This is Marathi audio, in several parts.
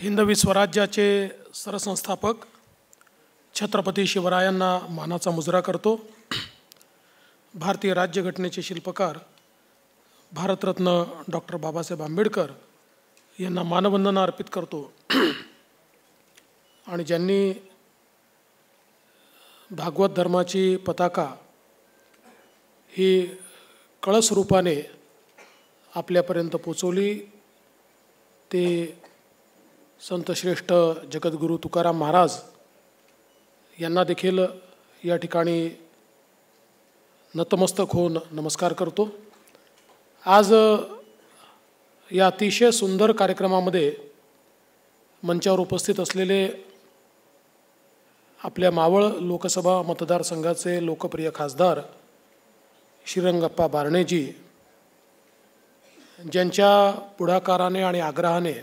हिंदवी स्वराज्याचे सरसंस्थापक छत्रपती शिवरायांना मानाचा मुजरा करतो। भारतीय राज्यघटनेचे शिल्पकार भारतरत्न डॉक्टर बाबासाहेब आंबेडकर यांना मानवंदना अर्पित करतो। आणि ज्यांनी भागवत धर्माची पताका ही कळस रूपाने आपल्यापर्यंत पोचवली ते संत श्रेष्ठ जगद्गुरू तुकाराम महाराज यांना देखील या ठिकाणी नतमस्तक होऊन नमस्कार करतो। आज या अतिशय सुंदर कार्यक्रमामध्ये मंचावर उपस्थित असलेले आपल्या मावळ लोकसभा मतदारसंघाचे लोकप्रिय खासदार श्रीरंगप्पा बारणेजी, ज्यांच्या पुढाकाराने आणि आग्रहाने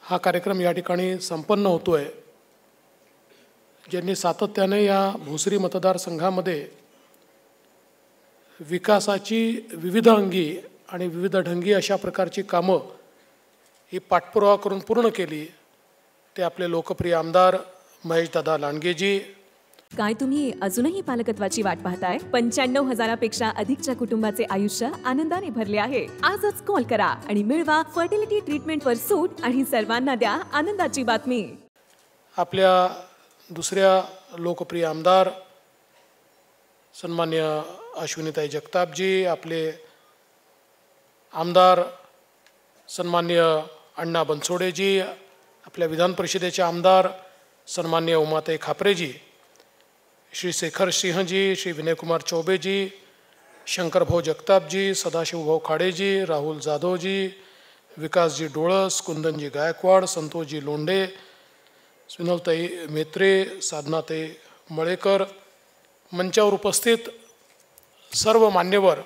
हा कार्यक्रम या ठिकाणी संपन्न होतोय, ज्यांनी सातत्याने या भोसरी मतदारसंघामध्ये विकासाची विविध अंगी आणि विविध ढंगी अशा प्रकारची कामं ही पाठपुरावा करून पूर्ण केली, ते आपले लोकप्रिय आमदार महेशदादा लांडगेजी। काय तुम्ही अजूनही पालकत्वाची वाट पाहताय? 95,000पेक्षा अधिकच्या कुटुंबाचे आयुष्य आनंदाने भरले आहे। आजच कॉल करा आणि मिळवा फर्टिलिटी ट्रीटमेंटवर सूट आणि सर्वांना द्या आनंदाची बातमी। आपल्या दुसऱ्या लोकप्रिय आमदार सन्मान्य अश्विनीताई जगतापजी, आपले आमदार सन्मान्य अण्णा बनसोडेजी, आपल्या विधान परिषदेचे आमदार सन्मान्य उमाताई खापरेजी, श्री शेखर सिंहजी, श्री विनयकुमार चौबेजी, शंकरभाऊ जगतापजी, सदाशिवभाऊ खाडेजी, राहुल जाधवजी, विकासजी डोळस, कुंदनजी गायकवाड, संतोषजी लोंढे, सुनलताई मेत्रे, साधनाताई मळेकर, मंचावर उपस्थित सर्व मान्यवर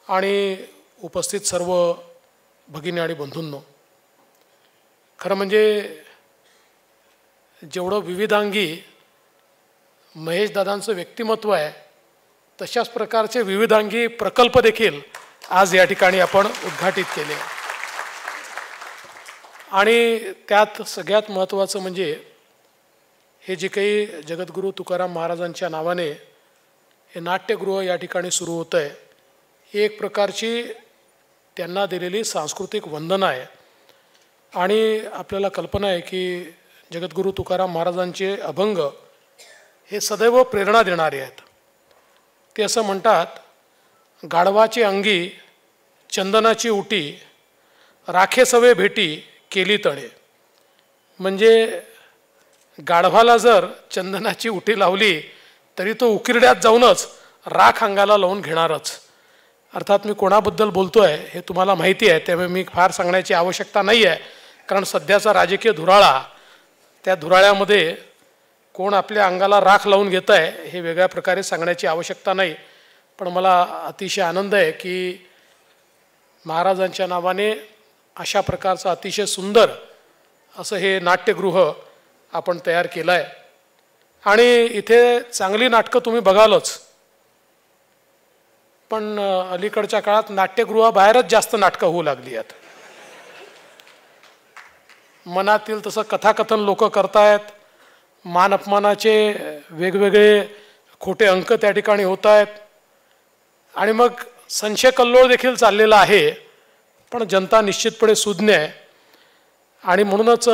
आणि उपस्थित सर्व भगिनी आणि बंधूंनो, खरं म्हणजे जेवढं विविधांगी महेशदादांचं व्यक्तिमत्व आहे, तशाच प्रकारचे विविधांगी प्रकल्प देखील आज या ठिकाणी आपण उद्घाटित केले। आणि त्यात सगळ्यात महत्त्वाचं म्हणजे हे जे काही जगद्गुरू तुकाराम महाराजांच्या नावाने हे नाट्यगृह या ठिकाणी सुरू होतं आहे, ही एक प्रकारची त्यांना दिलेली सांस्कृतिक वंदना आहे। आणि आपल्याला कल्पना आहे की जगद्गुरू तुकाराम महाराजांचे अभंग हे सदैव प्रेरणा देणारे आहेत। ते असं म्हणतात, गाढवाची अंगी चंदनाची उटी, राखे सवे भेटी केली तळे। म्हणजे गाढवाला जर चंदनाची उटी लावली तरी तो उकिरड्यात जाऊनच राख अंगाला लावून घेणारच। अर्थात मी कोणाबद्दल बोलतो आहे हे तुम्हाला माहिती आहे, त्यामुळे मी फार सांगण्याची आवश्यकता नाही आहे, कारण सध्याचा राजकीय धुराळा, त्या धुराळ्यामध्ये कोण आपल्या अंगाला राख लावून घेत आहे हे वेगळ्या प्रकारे सांगण्याची आवश्यकता नाही। पण मला अतिशय आनंद आहे की महाराजांच्या नावाने अशा प्रकारचं अतिशय सुंदर असं हे नाट्यगृह आपण तयार केलं आहे। आणि इथे चांगली नाटकं तुम्ही बघालच, पण अलीकडच्या काळात नाट्यगृहाबाहेरच जास्त नाटकं होऊ लागली आहेत। मनातील तसं कथाकथन लोक करतायत, मान अपमानाचे वेगवेगळे खोटे अंक त्या ठिकाणी होत आहेत, आणि मग संशय कल्लोळ देखील चाललेला आहे। पण जनता निश्चितपणे सुज्ञ आहे, आणि म्हणूनच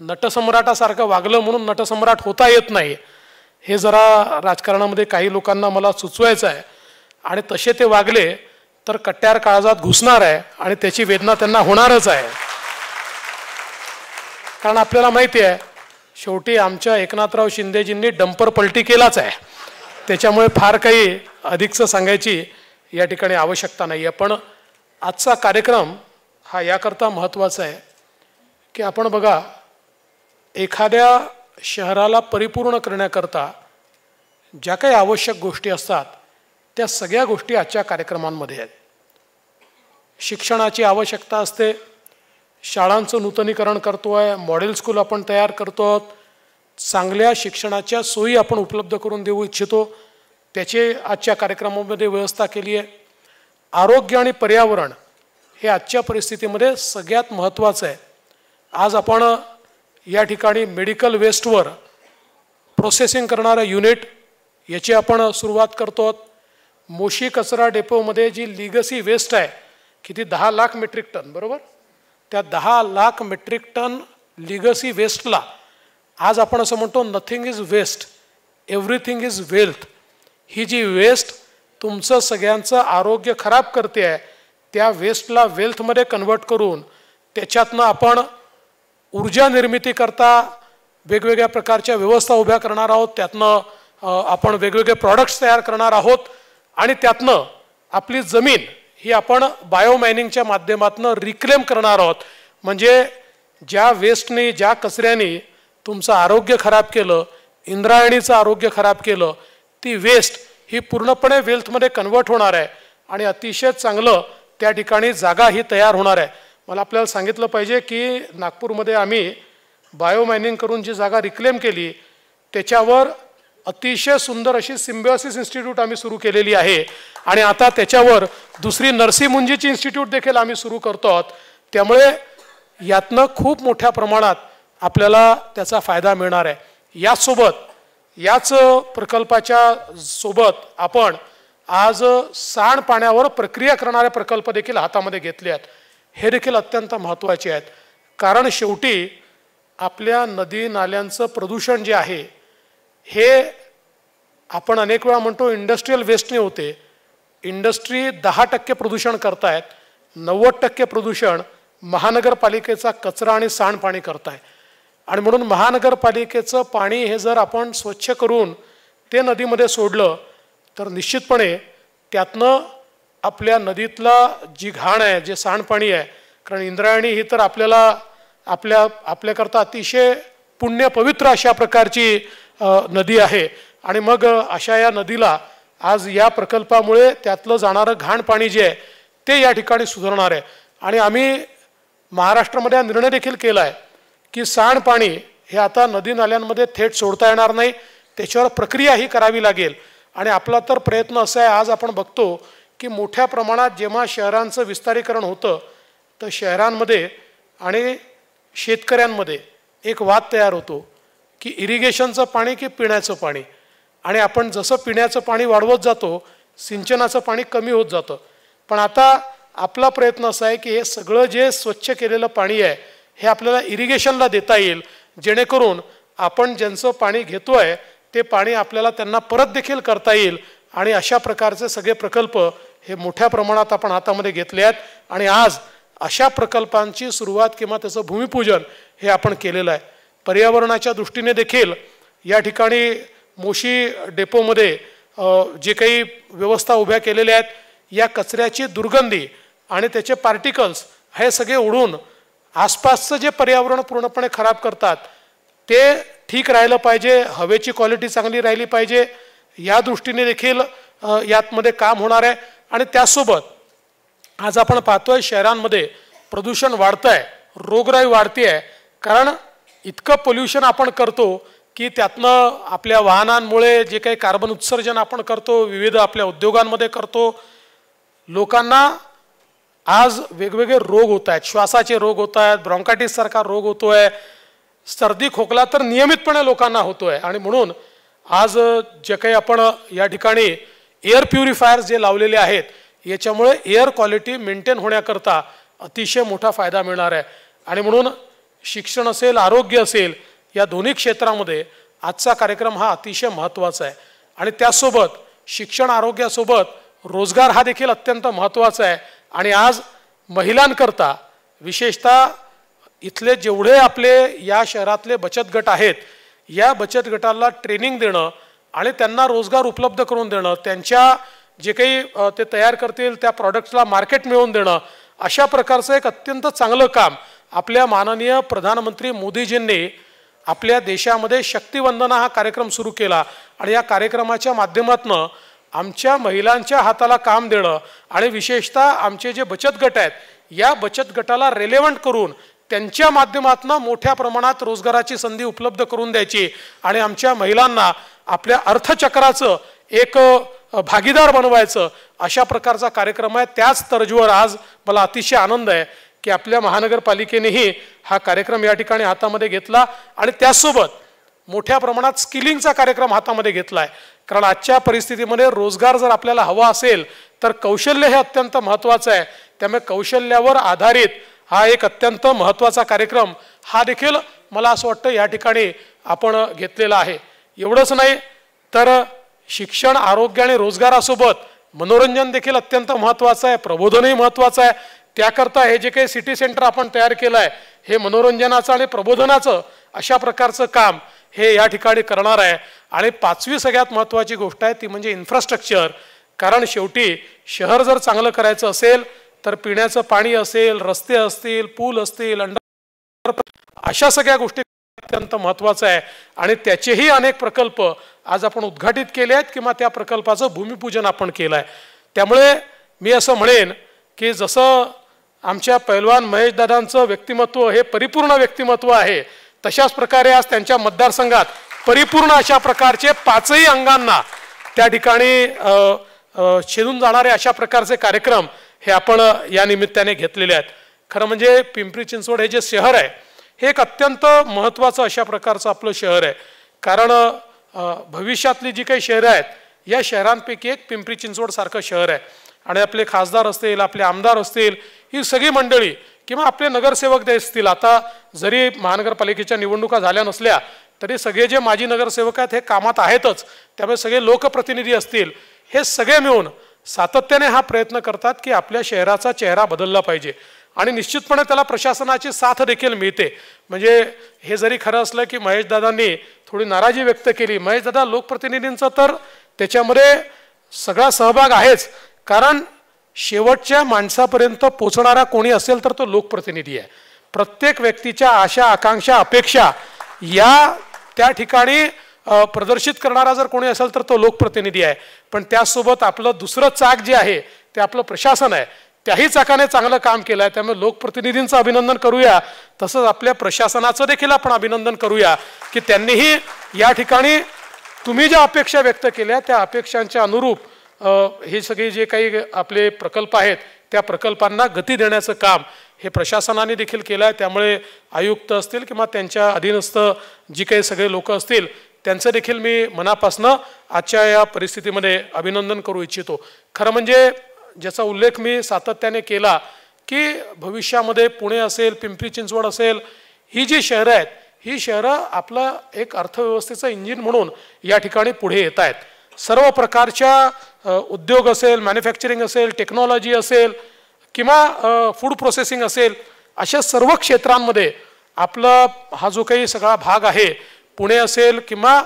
नटसम्राटासारखं वागलं म्हणून नटसम्राट होता येत नाही, हे जरा राजकारणामध्ये काही लोकांना मला सुचवायचं आहे। आणि तसे ते वागले तर कट्यार काळजात घुसणार आहे आणि त्याची वेदना त्यांना होणारच आहे। कारण आपल्याला माहिती आहे शेवटी आमच्या एकनाथराव शिंदेजींनी डंपर पलटी केलाच आहे, त्याच्यामुळे फार काही अधिकचं सांगायची या ठिकाणी आवश्यकता नाही आहे। पण आजचा कार्यक्रम हा याकरता महत्त्वाचा आहे की आपण बघा, एखाद्या शहराला परिपूर्ण करण्याकरता ज्या काही आवश्यक गोष्टी असतात त्या सगळ्या गोष्टी आजच्या कार्यक्रमांमध्ये आहेत। शिक्षणाची आवश्यकता असते, शाळांचं नूतनीकरण करतो आहे, मॉडेल स्कूल आपण तयार करतो आहोत, चांगल्या शिक्षणाच्या सोयी आपण उपलब्ध करून देऊ इच्छितो, त्याची आजच्या कार्यक्रमामध्ये व्यवस्था केली आहे। आरोग्य आणि पर्यावरण हे आजच्या परिस्थितीमध्ये सगळ्यात महत्त्वाचं आहे, आज आपण या ठिकाणी मेडिकल वेस्टवर प्रोसेसिंग करणारं युनिट याची आपण सुरुवात करतो. मोशी कचरा डेपोमध्ये जी लिगसी वेस्ट आहे किती 10 लाख मेट्रिक टन, बरोबर, त्या 10 लाख मेट्रिक टन लिगसी वेस्टला आज आपण असं म्हणतो nothing is waste, everything is wealth. ही जी वेस्ट तुमचं सगळ्यांचं आरोग्य खराब करते आहे, त्या वेस्टला वेल्थमध्ये कन्वर्ट करून त्याच्यातनं आपण ऊर्जा निर्मिती करता वेगवेगळ्या प्रकारच्या व्यवस्था उभ्या करणार आहोत. त्यातनं आपण वेगवेगळे प्रॉडक्ट्स तयार करणार आहोत आणि त्यातनं आपली जमीन ही आपण बायोमायनिंगच्या माध्यमातून रिक्लेम करणार आहोत. म्हणजे ज्या वेस्टने, ज्या कचऱ्याने तुमचं आरोग्य खराब केलं, इंद्रायणीचं आरोग्य खराब केलं, ती वेस्ट ही पूर्णपणे वेल्थमध्ये कन्वर्ट होणार आहे आणि अतिशय चांगलं त्या ठिकाणी जागा ही तयार होणार आहे. मला आपल्याला सांगितलं पाहिजे की नागपूरमध्ये आम्ही बायोमायनिंग करून जी जागा रिक्लेम केली त्याच्यावर अतिशय सुंदर अशी सिम्बायोसिस इन्स्टिट्यूट आम्ही सुरू केलेली आहे आणि आता त्याच्यावर दुसरी नरसी मुंजीची इन्स्टिट्यूट देखील आम्ही सुरू करतो आहोत. त्यामुळे यातनं खूप मोठ्या प्रमाणात आपल्याला त्याचा फायदा मिळणार आहे. याच प्रकल्पाच्या सोबत आपण आज सांडपाण्यावर प्रक्रिया करणारे प्रकल्प देखील हातामध्ये घेतले आहेत. हे देखील अत्यंत महत्त्वाचे आहेत, कारण शेवटी आपल्या नदी नाल्यांचं प्रदूषण जे आहे हे आपण अनेक वेळा म्हणतो इंडस्ट्रियल वेस्टने होते. इंडस्ट्री 10% प्रदूषण करतायत, 90% प्रदूषण महानगरपालिकेचा कचरा आणि सांडपाणी करताय. आणि म्हणून महानगरपालिकेचं पाणी हे जर आपण स्वच्छ करून ते नदीमध्ये सोडलं तर निश्चितपणे त्यातनं आपल्या नदीतला जी घाण आहे, जे सांडपाणी आहे, कारण इंद्रायणी ही तर आपल्याकरता अतिशय पुण्य पवित्र अशा प्रकारची नदी आहे आणि मग अशा या नदीला आज या प्रकल्पामुळे त्यातलं जाणारं घाण पाणी जे आहे ते या ठिकाणी सुधारणार आहे. आणि आम्ही महाराष्ट्रामध्ये हा निर्णय देखील केला आहे की सांडपाणी हे आता नदी नाल्यांमध्ये थेट सोडता येणार नाही, त्याच्यावर प्रक्रिया ही करावी लागेल. आणि आपला तर प्रयत्न असा आहे, आज आपण बघतो की मोठ्या प्रमाणात जेव्हा शहरांचं विस्तारीकरण होतं तर शहरांमध्ये आणि शेतकऱ्यांमध्ये एक वाद तयार होतो की इरिगेशनचं पाणी की पिण्याचं पाणी. आणि आपण जसं पिण्याचं पाणी वाढवत जातो सिंचनाचं पाणी कमी होत जातं. पण आता आपला प्रयत्न असा आहे की हे सगळं जे स्वच्छ केलेलं पाणी आहे हे आपल्याला इरिगेशनला देता येईल, जेणेकरून आपण ज्यांचं पाणी घेतो आहे ते पाणी आपल्याला त्यांना परत देखील करता येईल. आणि अशा प्रकारचे सगळे प्रकल्प हे मोठ्या प्रमाणात आपण हातामध्ये घेतले आहेत आणि आज अशा प्रकल्पांची सुरुवात किंवा त्याचं भूमिपूजन हे आपण केलेलं आहे. पर्यावरणाच्या दृष्टीने देखील या ठिकाणी मोशी डेपोमध्ये जे काही व्यवस्था उभ्या केलेल्या आहेत, या कचऱ्याची दुर्गंधी आणि त्याचे पार्टिकल्स हे सगळे उडून आसपासचं जे पर्यावरण पूर्णपणे खराब करतात ते ठीक राहिलं पाहिजे, हवेची क्वालिटी चांगली राहिली पाहिजे, या दृष्टीने देखील यातमध्ये काम होणार आहे. आणि त्यासोबत आज आपण पाहतोय शहरांमध्ये प्रदूषण वाढतं आहे, रोगराई वाढते आहे, कारण इतकं पोल्युशन आपण करतो की त्यातनं आपल्या वाहनांमुळे जे काही कार्बन उत्सर्जन आपण करतो, विविध आपल्या उद्योगांमध्ये करतो, लोकांना आज वेगवेगळे रोग होत आहेत, श्वासाचे रोग होत आहेत, ब्रॉन्कायटिस सारखा रोग होतोय, सर्दी खोकला तर नियमितपणे लोकांना होतोय. आणि म्हणून आज जे काही आपण या ठिकाणी एअर प्युरिफायर्स जे लावलेले आहेत याच्यामुळे एअर क्वालिटी मेंटेन होण्याकरता अतिशय मोठा फायदा मिळणार आहे. आणि म्हणून शिक्षण असेल, आरोग्य असेल, या दोन्ही क्षेत्रामध्ये आजचा कार्यक्रम हा अतिशय महत्त्वाचा आहे. आणि त्यासोबत शिक्षण आरोग्यासोबत रोजगार हा देखील अत्यंत महत्त्वाचा आहे. आणि आज महिलांकरता विशेषतः इथले जेवढे आपले या शहरातले बचत गट आहेत, या बचत गटाला ट्रेनिंग देणं आणि त्यांना रोजगार उपलब्ध करून देणं, त्यांच्या जे काही ते तयार करतील त्या प्रॉडक्ट्सला मार्केट मिळवून देणं, अशा प्रकारचं एक अत्यंत चांगलं काम आपल्या माननीय प्रधानमंत्री मोदीजींनी आपल्या देशामध्ये शक्तिवंदना हा कार्यक्रम सुरू केला. आणि या कार्यक्रमाच्या माध्यमातून आमच्या महिलांच्या हाताला काम देणं आणि विशेषतः आमचे जे बचत गट आहेत या बचत गटाला रेलेव्हंट करून त्यांच्या माध्यमातून मोठ्या प्रमाणात रोजगाराची संधी उपलब्ध करून द्यायची आणि आमच्या महिलांना आपल्या अर्थचक्राचं एक भागीदार बनवायचं, अशा प्रकारचा कार्यक्रम आहे. त्याच तर्जवर आज मला अतिशय आनंद आहे की आपल्या महानगरपालिकेनेही हा कार्यक्रम या ठिकाणी हातामध्ये घेतला आणि त्यासोबत मोठ्या प्रमाणात स्किलिंगचा कार्यक्रम हातामध्ये घेतला आहे. कारण आजच्या परिस्थितीमध्ये रोजगार जर आपल्याला हवा असेल तर कौशल्य हे अत्यंत महत्त्वाचं आहे. त्यामुळे कौशल्यावर आधारित हा एक अत्यंत महत्त्वाचा कार्यक्रम हा देखील मला असं वाटतं या ठिकाणी आपण घेतलेला आहे. एवढंच नाही तर शिक्षण, आरोग्य आणि रोजगारासोबत मनोरंजन देखील अत्यंत महत्त्वाचं आहे, प्रबोधनही महत्त्वाचं आहे. त्याकरता हे जे काही सिटी सेंटर आपण तयार केलं आहे हे मनोरंजनाचं आणि प्रबोधनाचं अशा प्रकारचं काम हे या ठिकाणी करणार आहे. आणि पाचवी सगळ्यात महत्त्वाची गोष्ट आहे ती म्हणजे इन्फ्रास्ट्रक्चर. कारण शेवटी शहर जर चांगलं करायचं असेल तर पिण्याचं पाणी असेल, रस्ते असतील, पूल असतील, अशा सगळ्या गोष्टी अत्यंत महत्त्वाचं आहे. आणि त्याचेही अनेक प्रकल्प आज आपण उद्घाटित केले आहेत किंवा त्या प्रकल्पाचं भूमिपूजन आपण केलं आहे. त्यामुळे मी असं म्हणेन की जसं आमच्या पैलवान महेशदादांचं व्यक्तिमत्व हे परिपूर्ण व्यक्तिमत्व आहे, तशाच प्रकारे आज त्यांच्या मतदारसंघात परिपूर्ण अशा प्रकारचे पाचही अंगांना त्या ठिकाणी छेदून जाणारे अशा प्रकारचे कार्यक्रम हे आपण या निमित्ताने घेतलेले आहेत. खरं म्हणजे पिंपरी चिंचवड हे जे शहर आहे हे एक अत्यंत महत्त्वाचं अशा प्रकारचं आपलं शहर आहे. कारण भविष्यातली जी काही शहरं आहेत या शहरांपैकी एक पिंपरी चिंचवडसारखं शहर आहे. आणि आपले खासदार असतील, आपले आमदार असतील, ही सगळी मंडळी किंवा आपले नगरसेवक जे असतील, आता जरी महानगरपालिकेच्या निवडणुका झाल्या नसल्या तरी सगळे जे माजी नगरसेवक आहेत हे कामात आहेतच. त्यामुळे सगळे लोकप्रतिनिधी असतील, हे सगळे मिळून सातत्याने हा प्रयत्न करतात की आपल्या शहराचा चेहरा बदलला पाहिजे. आणि निश्चितपणे त्याला प्रशासनाची साथ देखील मिळते. म्हणजे हे जरी खरं असलं की महेशदादांनी थोडी नाराजी व्यक्त केली, महेशदादा लोकप्रतिनिधींचा तर त्याच्यामध्ये सगळा सहभाग आहेच. कारण शेवटच्या माणसापर्यंत पोचणारा कोणी असेल तर तो लोकप्रतिनिधी आहे. प्रत्येक व्यक्तीच्या आशा, आकांक्षा, अपेक्षा या त्या ठिकाणी प्रदर्शित करणारा जर कोणी असेल तर तो लोकप्रतिनिधी आहे. पण त्यासोबत आपलं दुसरं चाक जे आहे ते आपलं प्रशासन आहे. त्याही चाकाने चांगलं काम केलं आहे. त्यामुळे लोकप्रतिनिधींचं अभिनंदन करूया, तसंच आपल्या प्रशासनाचं देखील आपण अभिनंदन करूया की त्यांनीही या ठिकाणी तुम्ही ज्या अपेक्षा व्यक्त केल्या त्या अपेक्षांच्या अनुरूप हे सगळे जे काही आपले प्रकल्प आहेत त्या प्रकल्पांना गती देण्याचं काम हे प्रशासनाने देखील केलं आहे. त्यामुळे आयुक्त असतील किंवा त्यांच्या अधीनस्थ जी काही सगळे लोक असतील त्यांचं देखील मी मनापासनं आजच्या या परिस्थितीमध्ये अभिनंदन करू इच्छितो. खरं म्हणजे ज्याचा उल्लेख मी सातत्याने केला की भविष्यामध्ये पुणे असेल, पिंपरी चिंचवड असेल, ही जी शहरं आहेत ही शहरं आपलं एक अर्थव्यवस्थेचं इंजिन म्हणून या ठिकाणी पुढे येत आहेत. सर्व प्रकारच्या उद्योग असेल, मॅन्युफॅक्चरिंग असेल, टेक्नॉलॉजी असेल किंवा फूड प्रोसेसिंग असेल, अशा सर्व क्षेत्रांमध्ये आपला हा जो काही सगळा भाग आहे, पुणे असेल किंवा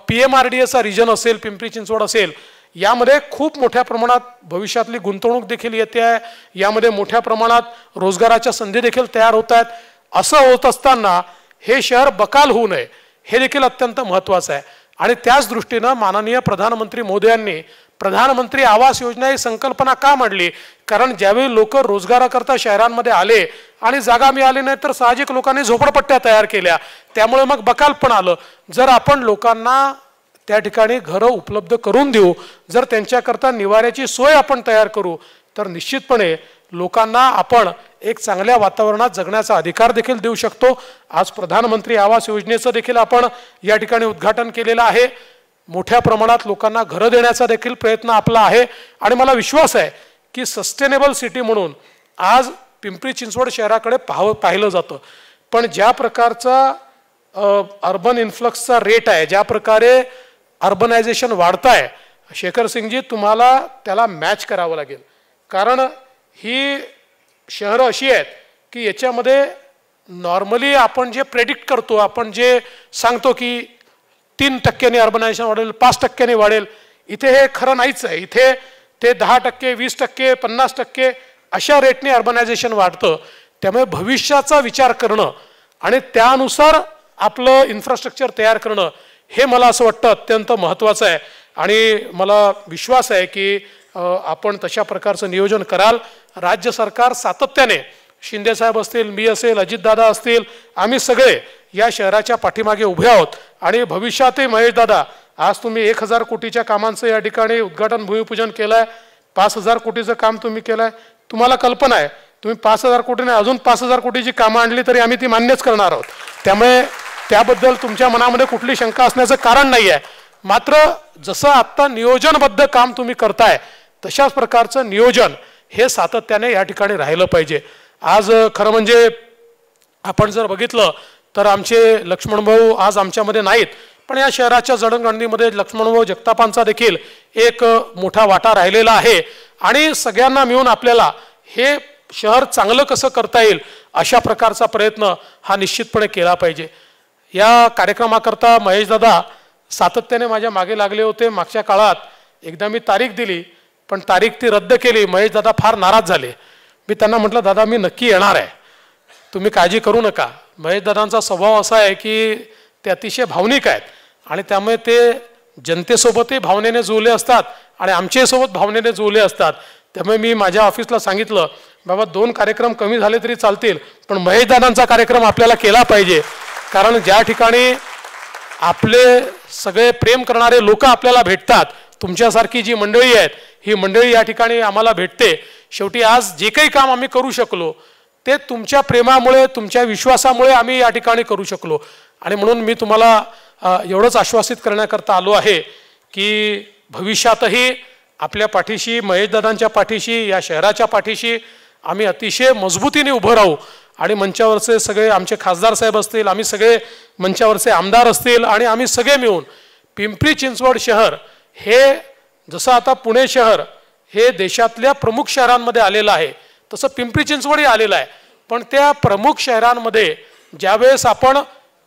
PMRDAचा रिजन असेल, पिंपरी चिंचवड असेल, यामध्ये खूप मोठ्या प्रमाणात भविष्यातली गुंतवणूक देखील येते आहे. यामध्ये मोठ्या प्रमाणात रोजगाराच्या संधी देखील तयार होत आहेत. असं होत असताना हे शहर बकाल होऊ नये हे देखील अत्यंत महत्त्वाचं आहे. आणि त्याच दृष्टीनं माननीय प्रधानमंत्री मोदयांनी प्रधानमंत्री आवास योजना ही संकल्पना का मांडली? कारण ज्यावेळी लोक रोजगाराकरता शहरांमध्ये आले आणि जागा मिळाली नाही तर साहजिक लोकांनी झोपडपट्ट्या तयार केल्या, त्यामुळे मग बकाल पण आलं. जर आपण लोकांना त्या ठिकाणी घरं उपलब्ध करून देऊ, जर त्यांच्याकरता निवाऱ्याची सोय आपण तयार करू तर निश्चितपणे लोकांना आपण एक चांगल्या वातावरणात जगण्याचा अधिकार देखील देऊ शकतो. आज प्रधानमंत्री आवास योजनेचं देखील आपण या ठिकाणी उद्घाटन केलेलं आहे. मोठ्या प्रमाणात लोकांना घरं देण्याचा देखील प्रयत्न आपला आहे. आणि मला विश्वास आहे की सस्टेनेबल सिटी म्हणून आज पिंपरी चिंचवड शहराकडे पाहिलं जातं. पण ज्या प्रकारचा अर्बन इन्फ्लक्सचा रेट आहे, ज्या प्रकारे अर्बनायझेशन वाढत आहे, शेखर सिंगजी तुम्हाला त्याला मॅच करावं लागेल. कारण ही शहरं अशी आहेत की याच्यामध्ये नॉर्मली आपण जे प्रेडिक्ट करतो, आपण जे सांगतो की 3% अर्बनायझेशन वाढेल, 5% वाढेल, इथे हे खरं नाहीच आहे. इथे ते 10%, 20%, 50% अशा रेटने अर्बनायझेशन वाढतं. त्यामुळे भविष्याचा विचार करणं आणि त्यानुसार आपलं इन्फ्रास्ट्रक्चर तयार करणं हे मला असं वाटतं अत्यंत महत्त्वाचं आहे. आणि मला विश्वास आहे की आपण तशा प्रकारचं नियोजन कराल. राज्य सरकार सातत्याने, शिंदेसाहेब असतील, मी असेल, अजितदादा असतील, आम्ही सगळे या शहराच्या पाठीमागे उभे आहोत. आणि भविष्यातही महेशदादा, आज तुम्ही 1000 कोटीच्या कामांचं या ठिकाणी उद्घाटन भूमिपूजन केलं आहे, 5000 कोटीचं काम तुम्ही केलं आहे. तुम्हाला कल्पना आहे तुम्ही 5,000 कोटी नाही अजून 5,000 कोटीची कामं आणली तरी आम्ही ती मान्यच करणार आहोत. त्यामुळे त्याबद्दल तुमच्या मनामध्ये कुठली शंका असण्याचं कारण नाही आहे. मात्र जसं आत्ता नियोजनबद्ध काम तुम्ही करताय तशाच प्रकारचं नियोजन हे सातत्याने या ठिकाणी राहिलं पाहिजे. आज खरं म्हणजे आपण जर बघितलं तर आमचे लक्ष्मणभाऊ आज आमच्यामध्ये नाहीत, पण या शहराच्या जडणघडणीमध्ये लक्ष्मणभाऊ जगतापांचा देखील एक मोठा वाटा राहिलेला आहे. आणि सगळ्यांना मिळून आपल्याला हे शहर चांगलं कसं करता येईल अशा प्रकारचा प्रयत्न हा निश्चितपणे केला पाहिजे. या कार्यक्रमाकरता महेशदादा सातत्याने माझ्या मागे लागले होते. मागच्या काळात एकदा मी तारीख दिली, पण तारीख ती रद्द केली. महेशदादा फार नाराज झाले. मी त्यांना म्हटलं, दादा मी नक्की येणार आहे, तुम्ही काळजी करू नका. महेशदादांचा स्वभाव असा आहे की ते अतिशय भावनिक आहेत आणि त्यामुळे ते जनतेसोबतही भावनेने जुळले असतात आणि आमच्यासोबत भावनेने जुळले असतात. त्यामुळे मी माझ्या ऑफिसला सांगितलं, बाबा 2 कार्यक्रम कमी झाले तरी चालतील, पण महेशदादांचा कार्यक्रम आपल्याला केला पाहिजे. कारण ज्या ठिकाणी आपले सगळे प्रेम करणारे लोक आपल्याला भेटतात, तुमच्यासारखी जी मंडळी आहेत ही मंडळी या ठिकाणी आम्हाला भेटते. शेवटी आज जे काही काम आम्ही करू शकलो ते तुमच्या प्रेमामुळे, तुमच्या विश्वासामुळे आम्ही या ठिकाणी करू शकलो. आणि म्हणून मी तुम्हाला एवढंच आश्वासित करण्याकरता आलो आहे की भविष्यातही आपल्या पाठीशी, महेशदादांच्या पाठीशी, या शहराच्या पाठीशी आम्ही अतिशय मजबूतीने उभं राहू. आणि मंचावरचे सगळे आमचे खासदार साहेब असतील, आम्ही सगळे मंचावरचे आमदार असतील आणि आम्ही सगळे मिळून पिंपरी चिंचवड शहर हे जसं आता पुणे शहर हे देशातल्या प्रमुख शहरांमध्ये आलेलं आहे तसं पिंपरी चिंचवडही आलेलं आहे. पण त्या प्रमुख शहरांमध्ये ज्यावेळेस आपण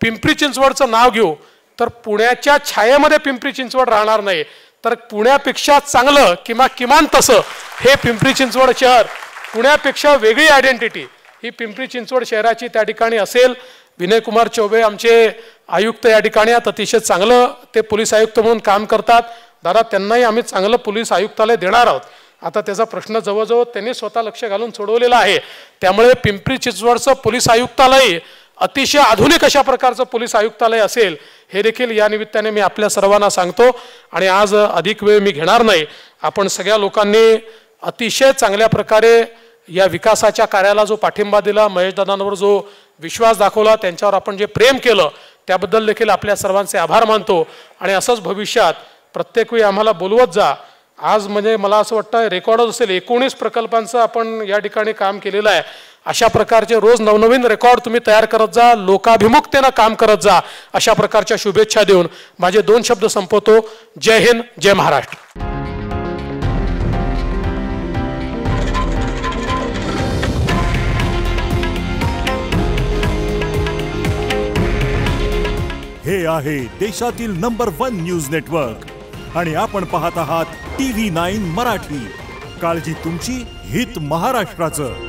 पिंपरी चिंचवडचं नाव घेऊ तर पुण्याच्या छायेमध्ये पिंपरी चिंचवड राहणार नाही, तर पुण्यापेक्षा चांगलं किंवा किमान तसं हे पिंपरी चिंचवड शहर, पुण्यापेक्षा वेगळी आयडेंटिटी ही पिंपरी चिंचवड शहराची त्या ठिकाणी असेल. विनयकुमार चौबे आमचे आयुक्त या ठिकाणी आहेत, अतिशय चांगलं ते पोलीस आयुक्त म्हणून काम करतात. दादा त्यांनाही आम्ही चांगलं पोलीस आयुक्तालय देणार आहोत. आता त्याचा प्रश्न जवळजवळ त्यांनी स्वतः लक्ष घालून सोडवलेला आहे. त्यामुळे पिंपरी चिंचवडचं पोलीस आयुक्तालय अतिशय आधुनिक अशा प्रकारचं पोलीस आयुक्तालय असेल हे देखील या निमित्ताने मी आपल्या सर्वांना सांगतो. आणि आज अधिक वेळ मी घेणार नाही. आपण सगळ्या लोकांनी अतिशय चांगल्या प्रकारे या विकासाच्या कार्याला जो पाठिंबा दिला, महेशदादांवर जो विश्वास दाखवला, त्यांच्यावर आपण जे प्रेम केलं त्याबद्दल देखील आपल्या सर्वांचे आभार मानतो. आणि असंच भविष्यात प्रत्येक वेळी आम्हाला बोलवत जा. आज म्हणजे मला असं वाटतं रेकॉर्डच असेल 19 प्रकल्पांचं आपण या ठिकाणी काम केलेलं आहे. अशा प्रकारचे रोज नवनवीन रेकॉर्ड तुम्ही तयार करत जा, लोकाभिमुखतेनं काम करत जा, अशा प्रकारच्या शुभेच्छा देऊन माझे 2 शब्द संपवतो. जय हिंद, जय महाराष्ट्र. हे आहे देशातील नंबर 1 न्यूज नेटवर्क आणि आपण पाहत आहात TV9 मराठी. काळजी तुमची, हित महाराष्ट्राचं.